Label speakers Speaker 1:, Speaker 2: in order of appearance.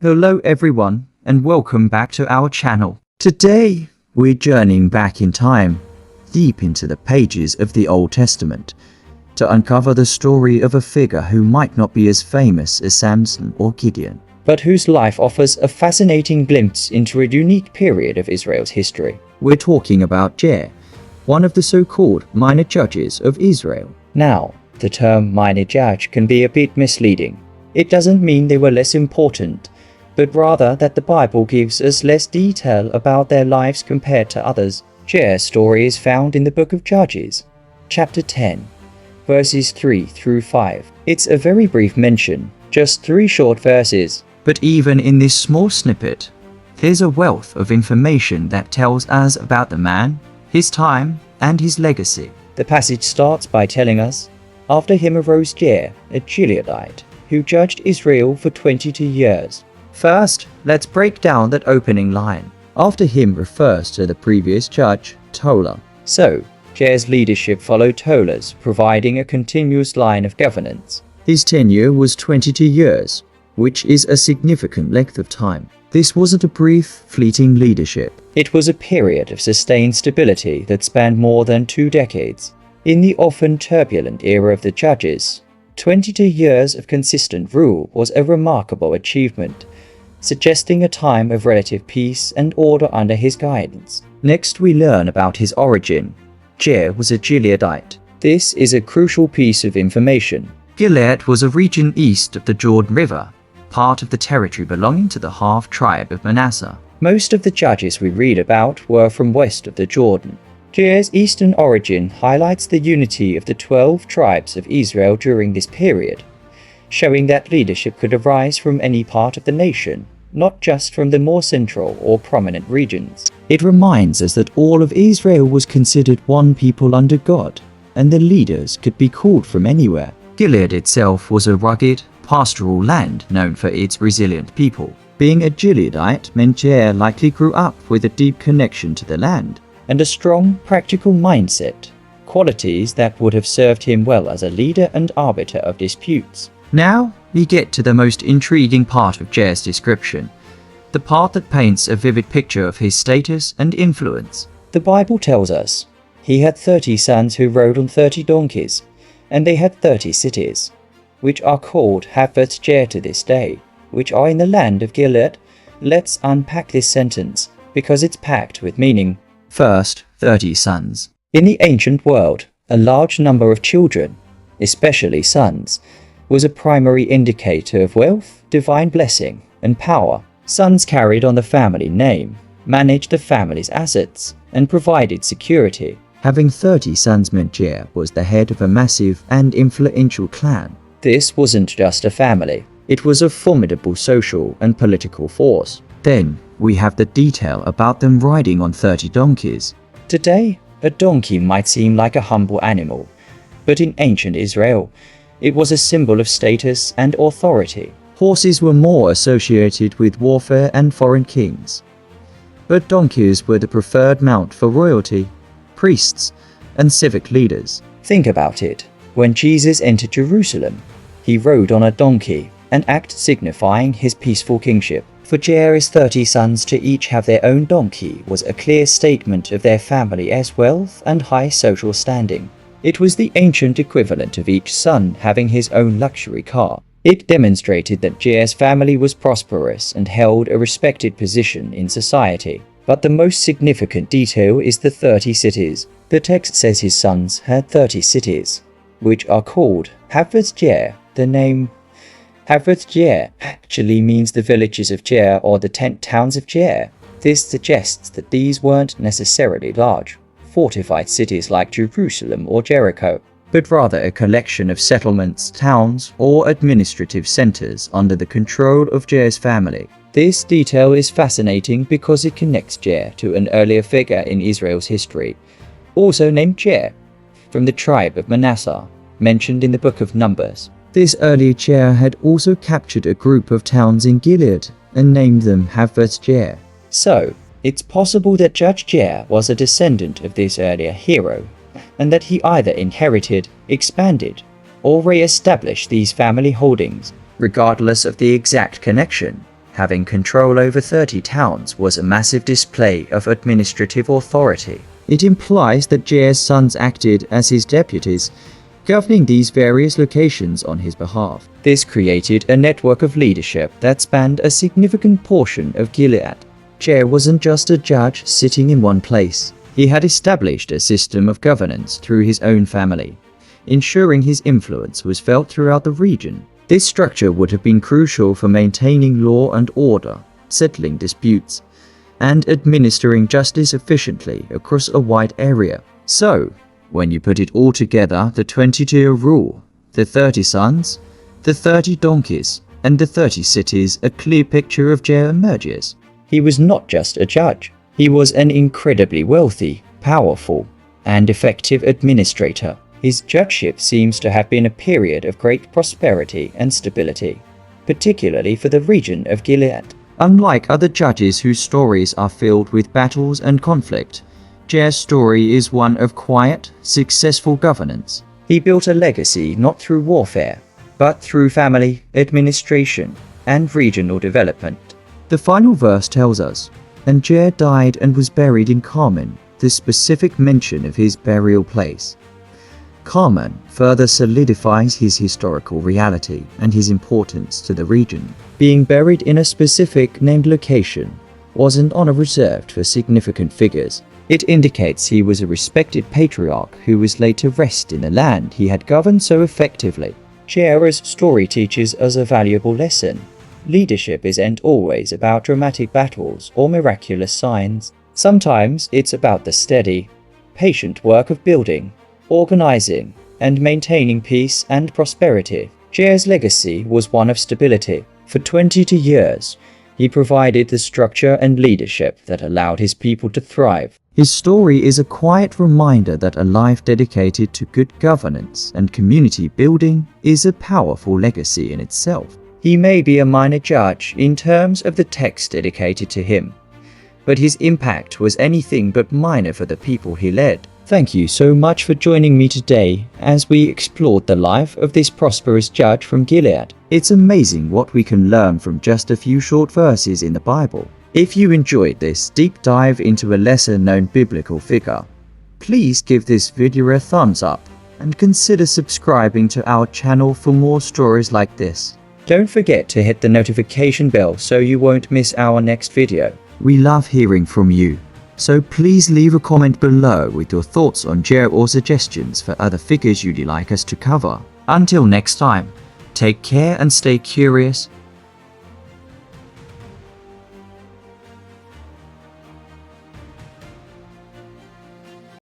Speaker 1: Hello everyone, and welcome back to our channel. Today, we're journeying back in time, deep into the pages of the Old Testament, to uncover the story of a figure who might not be as famous as Samson or Gideon, but whose life offers a fascinating glimpse into a unique period of Israel's history. We're talking about Jair, one of the so-called minor judges of Israel. Now, the term minor judge can be a bit misleading. It doesn't mean they were less important, but rather that the Bible gives us less detail about their lives compared to others. Jair's story is found in the book of Judges, chapter 10, verses 3 through 5. It's a very brief mention, just 3 short verses. But even in this small snippet, there's a wealth of information that tells us about the man, his time, and his legacy. The passage starts by telling us, "After him arose Jair, a Gileadite, who judged Israel for 22 years. First, let's break down that opening line. After him refers to the previous judge, Tola. So, Jair's leadership followed Tola's, providing a continuous line of governance. His tenure was 22 years, which is a significant length of time. This wasn't a brief, fleeting leadership. It was a period of sustained stability that spanned more than 2 decades. In the often turbulent era of the judges, 22 years of consistent rule was a remarkable achievement, suggesting a time of relative peace and order under his guidance. Next, we learn about his origin. Jair was a Gileadite. This is a crucial piece of information. Gilead was a region east of the Jordan River, part of the territory belonging to the half-tribe of Manasseh. Most of the judges we read about were from west of the Jordan. Jair's eastern origin highlights the unity of the 12 tribes of Israel during this period, showing that leadership could arise from any part of the nation, not just from the more central or prominent regions. It reminds us that all of Israel was considered one people under God, and the leaders could be called from anywhere. Gilead itself was a rugged, pastoral land known for its resilient people. Being a Gileadite meant Jair likely grew up with a deep connection to the land and a strong, practical mindset, qualities that would have served him well as a leader and arbiter of disputes. Now, we get to the most intriguing part of Jair's description, the part that paints a vivid picture of his status and influence. The Bible tells us, he had 30 sons who rode on 30 donkeys, and they had 30 cities, which are called Havvoth Jair to this day, which are in the land of Gilead. Let's unpack this sentence, because it's packed with meaning. First, 30 sons. In the ancient world, a large number of children, especially sons, was a primary indicator of wealth, divine blessing, and power. Sons carried on the family name, managed the family's assets, and provided security. Having 30 sons meant Jair was the head of a massive and influential clan. This wasn't just a family, it was a formidable social and political force. Then, we have the detail about them riding on 30 donkeys. Today, a donkey might seem like a humble animal, but in ancient Israel, it was a symbol of status and authority. Horses were more associated with warfare and foreign kings, but donkeys were the preferred mount for royalty, priests, and civic leaders. Think about it. When Jesus entered Jerusalem, he rode on a donkey, an act signifying his peaceful kingship. For Jair's 30 sons to each have their own donkey was a clear statement of their family as wealth and high social standing. It was the ancient equivalent of each son having his own luxury car. It demonstrated that Jair's family was prosperous and held a respected position in society. But the most significant detail is the 30 cities. The text says his sons had 30 cities, which are called Havvoth Jair. The name Havvoth Jair actually means the villages of Jair or the tent towns of Jair. This suggests that these weren't necessarily large, fortified cities like Jerusalem or Jericho, but rather a collection of settlements, towns, or administrative centers under the control of Jair's family. This detail is fascinating because it connects Jair to an earlier figure in Israel's history, also named Jair, from the tribe of Manasseh, mentioned in the book of Numbers. This earlier Jair had also captured a group of towns in Gilead and named them Havvoth Jair. So, it's possible that Judge Jair was a descendant of this earlier hero, and that he either inherited, expanded, or re-established these family holdings. Regardless of the exact connection, Having control over 30 towns was a massive display of administrative authority. It implies that Jair's sons acted as his deputies, governing these various locations on his behalf. This created a network of leadership that spanned a significant portion of Gilead. Jair wasn't just a judge sitting in one place. He had established a system of governance through his own family, ensuring his influence was felt throughout the region. This structure would have been crucial for maintaining law and order, settling disputes, and administering justice efficiently across a wide area. So, when you put it all together, the 20-year rule, the 30 sons, the 30 donkeys, and the 30 cities, a clear picture of Jair emerges. He was not just a judge. He was an incredibly wealthy, powerful, and effective administrator. His judgeship seems to have been a period of great prosperity and stability, particularly for the region of Gilead. Unlike other judges whose stories are filled with battles and conflict, Jair's story is one of quiet, successful governance. He built a legacy not through warfare, but through family, administration, and regional development. The final verse tells us, "And Jair died and was buried in Carmel," the specific mention of his burial place. Carmel further solidifies his historical reality and his importance to the region. Being buried in a specific named location was an honor reserved for significant figures. It indicates he was a respected patriarch who was laid to rest in the land he had governed so effectively. Jair's story teaches us a valuable lesson. Leadership isn't always about dramatic battles or miraculous signs. Sometimes it's about the steady, patient work of building, organizing, and maintaining peace and prosperity. Jair's legacy was one of stability. For 22 years, he provided the structure and leadership that allowed his people to thrive. His story is a quiet reminder that a life dedicated to good governance and community building is a powerful legacy in itself. He may be a minor judge in terms of the text dedicated to him, but his impact was anything but minor for the people he led. Thank you so much for joining me today as we explored the life of this prosperous judge from Gilead. It's amazing what we can learn from just a few short verses in the Bible. If you enjoyed this deep dive into a lesser-known biblical figure, please give this video a thumbs up and consider subscribing to our channel for more stories like this. Don't forget to hit the notification bell so you won't miss our next video. We love hearing from you, so please leave a comment below with your thoughts on Jair or suggestions for other figures you'd like us to cover. Until next time, take care and stay curious.